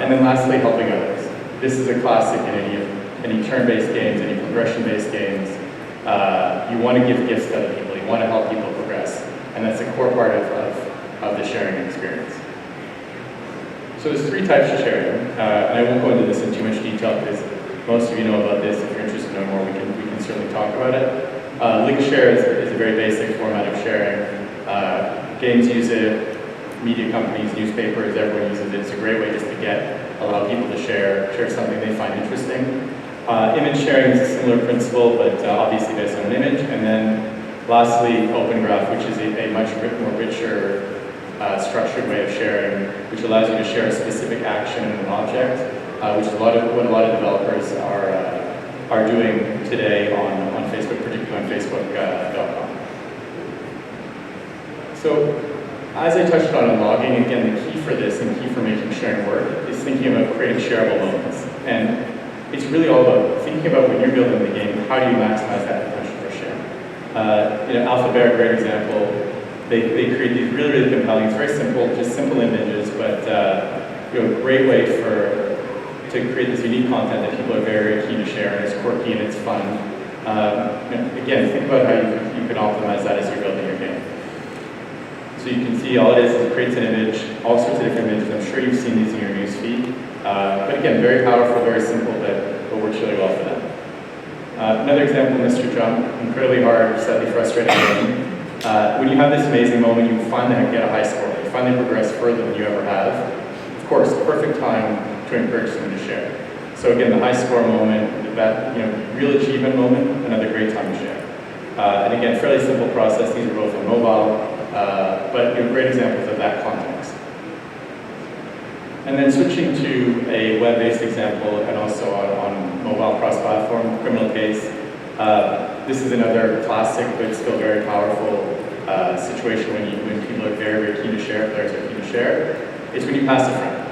And then lastly, helping others. This is a classic in any turn-based games, any progression-based games. You want to give gifts to other people. You want to help people progress. And that's a core part of the sharing experience. So there's 3 types of sharing. And I won't go into this in too much detail because most of you know about this. If you're interested in knowing more, we can certainly talk about it. Link share is a very basic format of sharing. Games use it, media companies, newspapers, everyone uses it. It's a great way just to allow people to share something they find interesting. Image sharing is a similar principle, but obviously based on an image. And then lastly, Open Graph, which is a much more richer, structured way of sharing, which allows you to share a specific action in an object, which is what a lot of developers are doing today on Facebook, particularly on Facebook.com. So, as I touched on in logging, again, the key for this and key for making sharing work is thinking about creating shareable moments. And it's really all about thinking about when you're building the game, how do you maximize that potential for sharing? Alpha Bear, great example. They create these really, really compelling, it's very simple, just simple images, but a great way to create this unique content that people are very, very keen to share, and it's quirky and it's fun. Again, think about how you can optimize that as you're building your game. So you can see all it is it creates an image, all sorts of different images. I'm sure you've seen these in your news feed. But again, very powerful, very simple, but works really well for them. Another example, Mr. Jump, incredibly hard, slightly frustrating game. When you have this amazing moment, you finally get a high score. You finally progress further than you ever have. Of course, perfect time to encourage someone to share. So again, the high score moment, that real achievement moment, another great time to share. And again, fairly simple process. These are both on mobile. But great examples of that context. And then switching to a web-based example and also on mobile cross-platform, Criminal Case. This is another classic but still very powerful situation when people are very, very keen to share, players are keen to share. It's when you pass a friend.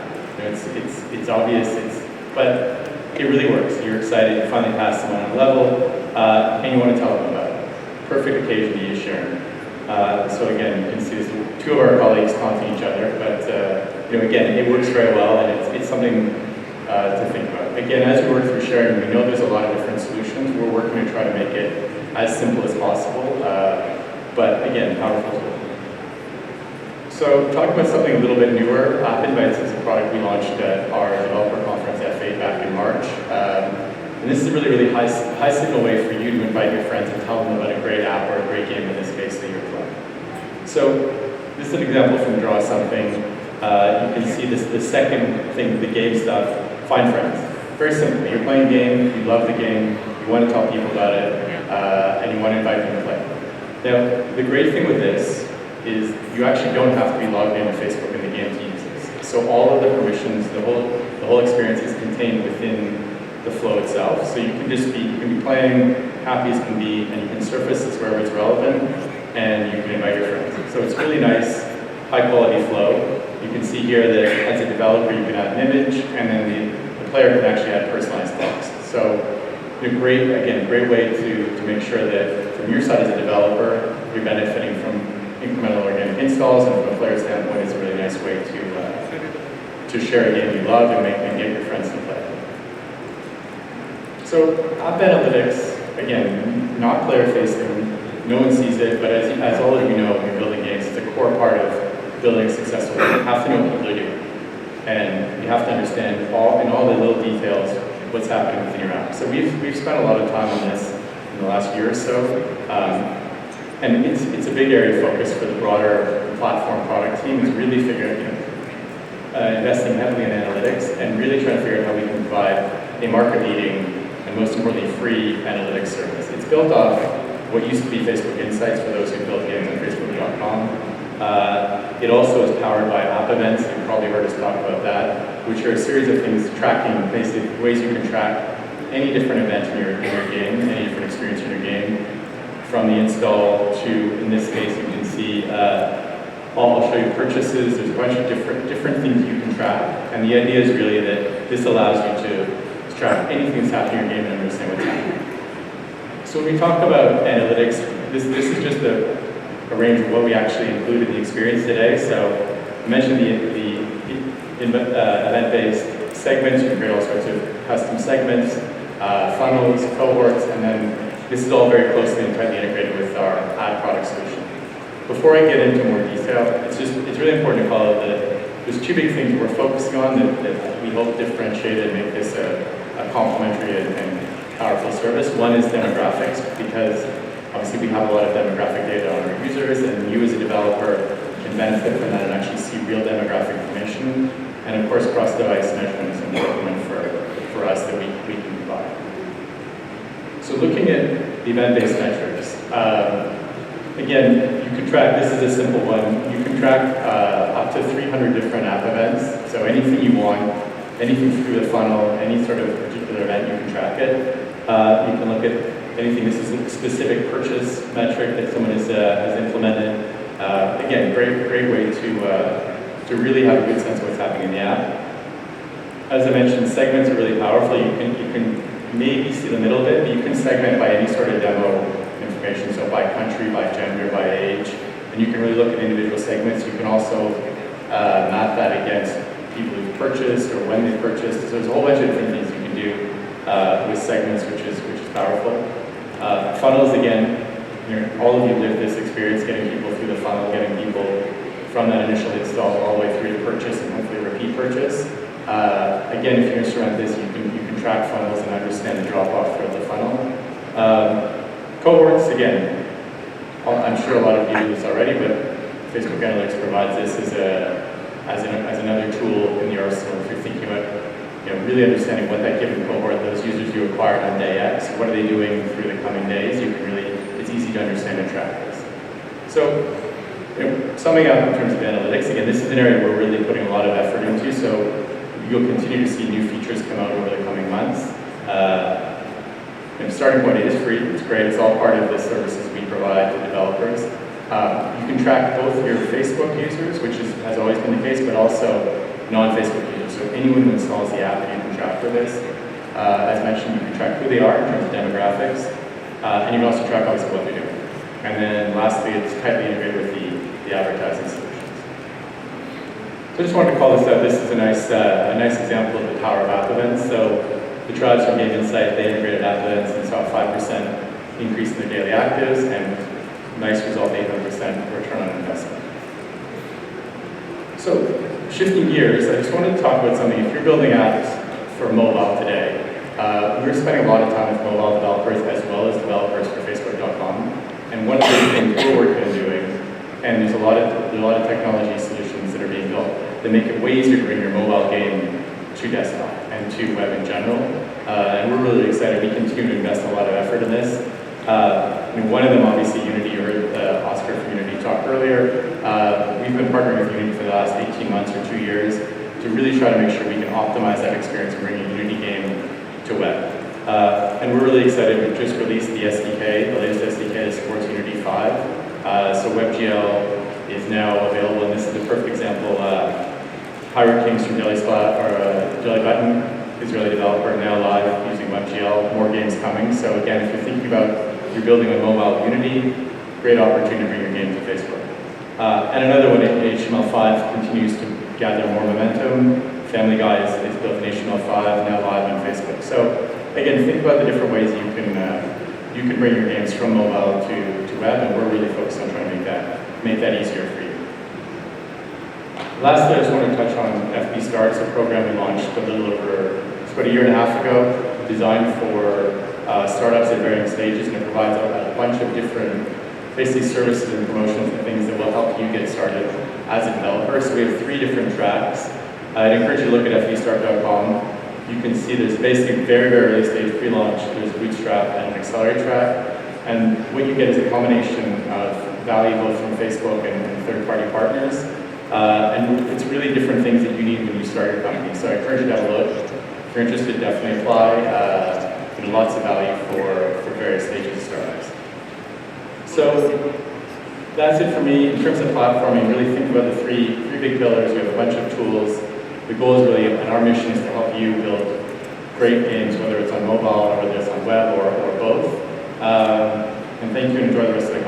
It's obvious, but it really works. You're excited, you finally pass someone on a level, and you want to tell them about it. Perfect occasion to use sharing. So again, you can see this, 2 of our colleagues taunting each other, but again, it works very well, and it's something to think about. Again, as we work through sharing, we know there's a lot of different solutions. We're working to try to make it as simple as possible, but again, powerful tool. So talking about something a little bit newer, App Invites is a product we launched at our developer conference F8 back in March. And this is a really, really high signal way for you to invite your friends and tell them about a great app or a great game, in this case, that you're playing. So this is an example from Draw Something. You can see the second thing, the game stuff, find friends. Very simple. You're playing a game, you love the game, you want to tell people about it, and you want to invite them to play. Now, the great thing with this is you actually don't have to be logged into Facebook in the game to use this. So all of the permissions, the whole experience is contained within the flow itself. So you can be playing happy as can be, and you can surface this wherever it's relevant, and you can invite your friends. So it's really nice, high quality flow. You can see here that as a developer you can add an image, and then the player can actually add personalized text. So great way to make sure that from your side as a developer, you're benefiting from incremental organic installs, and from a player standpoint, it's a really nice way to share a game you love and get your friends to play. So App Analytics, again, not player-facing, no one sees it, but as all of you know, when you're building games, it's a core part of building a successful game. You have to know what people are doing, and you have to understand in all the little details what's happening within your app. So we've spent a lot of time on this in the last year or so, and it's a big area of focus for the broader platform product team, is really figuring out, investing heavily in analytics and really trying to figure out how we can provide a market-leading and most importantly free analytics service. It's built off what used to be Facebook Insights for those who build games on Facebook.com. It also is powered by app events. You've probably heard us talk about that, which are a series of things tracking, basically ways you can track any different event in your game, any different experience in your game, from the install to, in this case, you can see, I'll show you purchases. There's a bunch of different things you can track, and the idea is really that this allows you to track anything that's happening in your game and understand what's happening. So when we talk about analytics, this is just a range of what we actually include in the experience today. So I mentioned the event-based segments, you can create all sorts of custom segments, funnels, cohorts, and then this is all very closely and tightly integrated with our ad product solution. Before I get into more detail, it's really important to call out that there's two big things we're focusing on that we hope differentiate and make this a complementary and powerful service. One is demographics, because obviously we have a lot of demographic data on our users, and you as a developer can benefit from that and actually see real demographic information. And of course, cross-device measurement is an important one for us that we can provide. So looking at the event-based metrics, again, you can track, this is a simple one, you can track up to 300 different app events. So anything you want, anything through the funnel, any sort of particular event, you can track it. You can look at anything, this is a specific purchase metric that someone has implemented. Again, great way to really have a good sense of what's happening in the app. As I mentioned, segments are really powerful. You can maybe see the middle bit, but you can segment by any sort of demo information, so by country, by gender, by age, and you can really look at individual segments. You can also map that against people who've purchased or when they've purchased. So there's a whole bunch of different things you can do with segments, which is powerful. Funnels, again, all of you lived this experience, getting people through the funnel, getting people from that initial install all the way through to purchase and hopefully repeat purchase. Again, if you instrument this, you can track funnels and understand the drop-off throughout the funnel. Cohorts, again, I'm sure a lot of you do this already, but Facebook Analytics provides this as another tool in the arsenal if you're thinking about really understanding what that given cohort, those users you acquired on day X, what are they doing through the coming days. You can really, it's easy to understand and track this. So, summing up in terms of analytics, again, this is an area we're really putting a lot of effort into, so you'll continue to see new features come out over the coming months. Starting point, it is free, it's great, it's all part of the services we provide to developers. You can track both your Facebook users, which has always been the case, but also non-Facebook users. So anyone who installs the app, you can track for this. As mentioned, you can track who they are in terms of demographics, and you can also track obviously what they're doing. And then lastly, it's tightly integrated with the advertising solutions. So I just wanted to call this out. This is a nice example of the power of app events. So the tribes from Game Insight, they integrated app events and saw a 5% increase in their daily actives, and nice result, 800% return on investment. So shifting gears, I just wanted to talk about something. If you're building apps for mobile today, we're spending a lot of time with mobile developers as well as developers for Facebook.com. And one of the things we're working on doing, and there's a lot of technology solutions that are being built that make it way easier to bring your mobile game to desktop and to web in general. And we're really excited. We continue to invest a lot of effort in this. One of them, obviously, Unity. You heard Oscar from Unity talk earlier. We've been partnering with Unity for the last 18 months or 2 years to really try to make sure we can optimize that experience and bring a Unity game to web. And we're really excited. We've just released the SDK, the latest SDK that supports Unity 5. So WebGL is now available, and this is a perfect example. Pirate Kings from Jelly Button, Israeli developer, now live using WebGL. More games coming. So again, if you're thinking about you're building on mobile Unity, great opportunity to bring your game to Facebook. And another one, HTML5 continues to gather more momentum. Family Guy is built in HTML5, now live on Facebook. So again, think about the different ways you can bring your games from mobile to web, and we're really focused on trying to make that easier for you. Lastly, I just want to touch on FB Starts, a program we launched a little over, it's about a year and a half ago, designed for startups at varying stages, and it provides a bunch of different, basically services and promotions and things that will help you get started as a developer. So we have 3 different tracks. I'd encourage you to look at fbstart.com. You can see there's basically very, very early stage pre-launch, there's Bootstrap and an Accelerate track. And what you get is a combination of value both from Facebook and third-party partners. And it's really different things that you need when you start your company. So I encourage you to have a look. If you're interested, definitely apply. There's lots of value for various stages of startups. So that's it for me. In terms of platforming, really think about the three big pillars. We have a bunch of tools. The goal is really, and our mission is to help you build great games, whether it's on mobile or whether it's on web or both. And thank you, and enjoy the rest of the